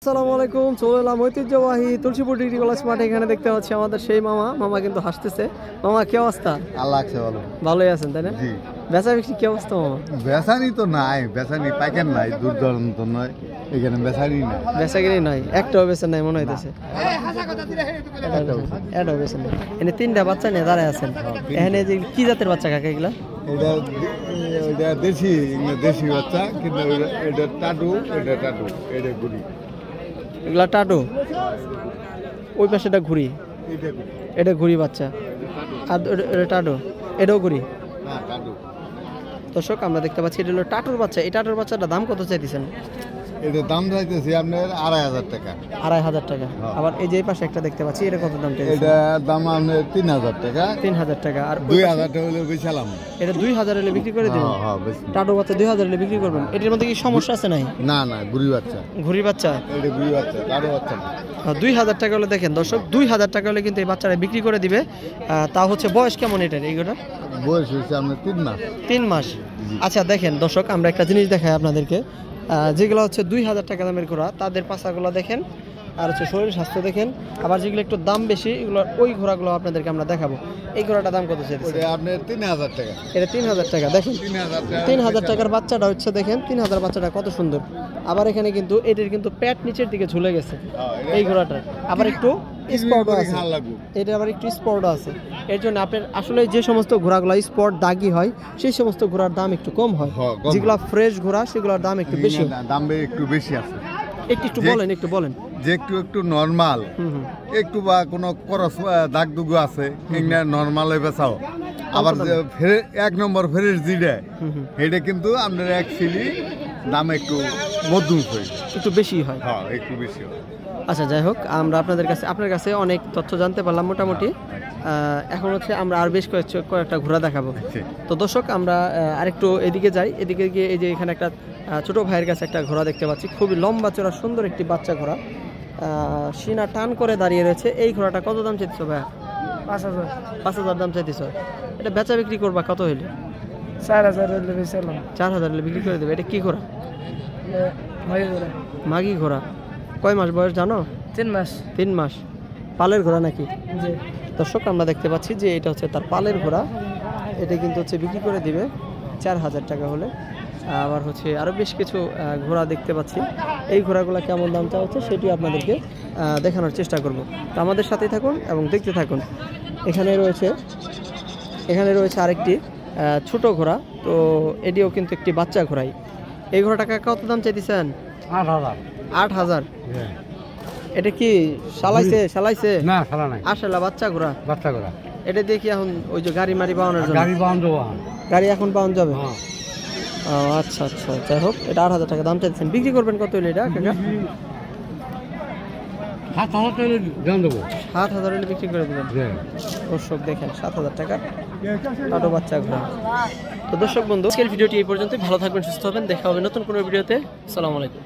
আসসালামু আলাইকুম। চলে এলাম ঐতিহ্যবাহী তুলসীপুর ডিগ্রি কলেজ মাঠে। এখানে দেখতে পাচ্ছি আমাদের সেই মামা কিন্তু হাসতেছে। মামা কি অবস্থা? আল্লাহ আছে ভালো। ভালোই আছেন তাই না? জি। বেচা বিক্রি কি অবস্থা মামা? বেচানি তো নাই, বেচানি পাইকার নাই, দূর দূরান্ত নয়, এখানে বেচানি নাই, বেচা কিনি নাই, একটাও বেচা নাই মনে হইতেছে। এটাও বেচা নাই। এনে তিনটা বাচ্চা নিয়ে দাঁড়ায় আছেন। এখানে যে কি জাতের বাচ্চা কাকা এগুলা? এটা দেশি বাচ্চা, কিন্তু এটা টাটু, এটা গুড়ি। এগুলা টাটু, ওই পাশেটা ঘুরি, এটা ঘুরি বাচ্চা, আর এটা টাটু, এটাও ঘুরি। দর্শক আমরা দেখতে পাচ্ছি এটা হলো টাটুর বাচ্চা। এই টাটুর বাচ্চাটার দাম কত চাইতেছেন? এটা দাম চাইতেছি আপনার 2,500 টাকা। 2,500 টাকা। আবার এই যে এই পাশে একটা দেখতে পাচ্ছি, এটা কত দাম চাইতেছেন? এটা দাম আপনার 3,000 টাকা। 3,000 টাকা। আর 2,000 টাকা হলে বেচালাম। এটা 2,000 হলে বিক্রি করে দিবেন? হ্যাঁ, টাটুর বাচ্চা 2,000 হলে বিক্রি করবেন। এটার মধ্যে কি সমস্যা আছে নাই? না, ঘুরি বাচ্চা। ঘুরি বাচ্চা? এটা ঘুরি বাচ্চা, টাটু বাচ্চা না। 2,000 টাকা হলে দেখেন দর্শক, 2,000 টাকা হলে কিন্তু এই বাচ্চাটা বিক্রি করে দিবে। তা হচ্ছে বয়স কেমন এটার? এইগুলো বয়স হচ্ছে আপনার 3 মাস। 3 মাস। আচ্ছা দেখেন দর্শক, আমরা একটা জিনিস দেখাই আপনাদেরকে। যেগুলো হচ্ছে 2,000 টাকা দামের ঘোড়া, তাদের পাছাগুলো দেখেন, আর হচ্ছে শরীর স্বাস্থ্য দেখেন। আবার যেগুলো একটু দাম বেশি, এগুলো ওই ঘোড়াগুলো আপনাদেরকে আমরা দেখাবো। এই ঘোড়াটার দাম কত চাইছে? আপনার 3,000 টাকা। এটা 3,000 টাকা। দেখেন 3,000 টাকার বাচ্চাটা হচ্ছে, দেখেন 3,000 বাচ্চাটা কত সুন্দর। আবার এখানে কিন্তু এটার কিন্তু পেট নিচের দিকে ঝুলে গেছে এই ঘোড়াটার। আবার একটু স্পটও আছে, এটা আবার একটু স্পটও আছে। এর জন্য আপনার আসলে যে সমস্ত ঘোড়াগুলো স্পট দাগি হয়, সেই সমস্ত ঘোড়ার দাম একটু কম হয়। যেগুলো ফ্রেশ ঘোড়া সেগুলোর দাম একটু বেশি, দাম একটু বেশি আছে। একটু বলেন যে একটু নরমাল, একটু বা কোনো করস দাগ দুগু আছে, এগুলা নরমালে বেচাও। আবার এক নম্বর ফ্রেশ যেটা, এটা কিন্তু আপনার অ্যাকচুয়ালি দাম একটু মধ্যম হয়, একটু বেশি হয়। হ্যাঁ, একটু বেশি হয়। আচ্ছা যাই হোক, আমরা আপনার কাছে অনেক তথ্য জানতে পারলাম মোটামুটি। এখন হচ্ছে আমরা আর বেশ কয়েকটা ঘোড়া দেখাবো। তো দর্শক আমরা আরেকটু এদিকে যাই। এদিকে গিয়ে এই যে এখানে একটা ছোট ভাইয়ের কাছে একটা ঘোড়া দেখতে পাচ্ছি, খুবই লম্বা চড়া সুন্দর একটি বাচ্চা ঘোড়া, সিনা টান করে দাঁড়িয়ে রয়েছে। এই ঘোড়াটা কত দাম চাইতেছ ভাইয়া? 5,000। 5,000 দাম চাইতেছ। এটা বেচা বিক্রি করবা কত হইলে? 4,000 হলে বেচালাম। 4,000 হলে বিক্রি করে দেবে। এটা কি ঘোড়া? মাগি ঘোড়া। কয় মাস বয়স জানো? 3 মাস। 3 মাস। পালের ঘোড়া নাকি? দর্শক আমরা দেখতে পাচ্ছি যে এটা হচ্ছে তার পালের ঘোড়া। এটা কিন্তু হচ্ছে বিক্রি করে দিবে 4,000 টাকা হলে। আবার হচ্ছে আরও বেশ কিছু ঘোড়া দেখতে পাচ্ছি। এই ঘোড়াগুলো কেমন দাম চাওয়া হচ্ছে সেটি আপনাদেরকে দেখানোর চেষ্টা করব। তো আমাদের সাথেই থাকুন এবং দেখতে থাকুন। এখানে রয়েছে আরেকটি ছোট ঘোড়া। তো এটিও কিন্তু একটি বাচ্চা ঘোড়াই। এই ঘোড়াটাকে কত দাম চাইতেছেন? 8,000। 8,000। এটা কি শালাইছে? না, শালা নাই। আসলে বাচ্চা ঘোড়া। এটা দিয়ে কি এখন ওই যে গাড়ি মারি বানানোর জন্য? গাড়ি এখন পাওয়া যাবে। আচ্ছা যাই হোক, এটা 8,000 টাকা দাম চাইছেন। বিক্রি করবেন কত হলে এটা কাকা? 7,000 হলে বিক্রি করে দেবেন। দর্শক দেখেন 7,000 টাকা টাটো বাচ্চা ঘোড়া। তো দর্শক বন্ধু, আজকের ভিডিওটি এই পর্যন্ত। ভালো থাকবেন, সুস্থ হবেন। দেখা হবে নতুন কোনো ভিডিওতে। আসসালামু আলাইকুম।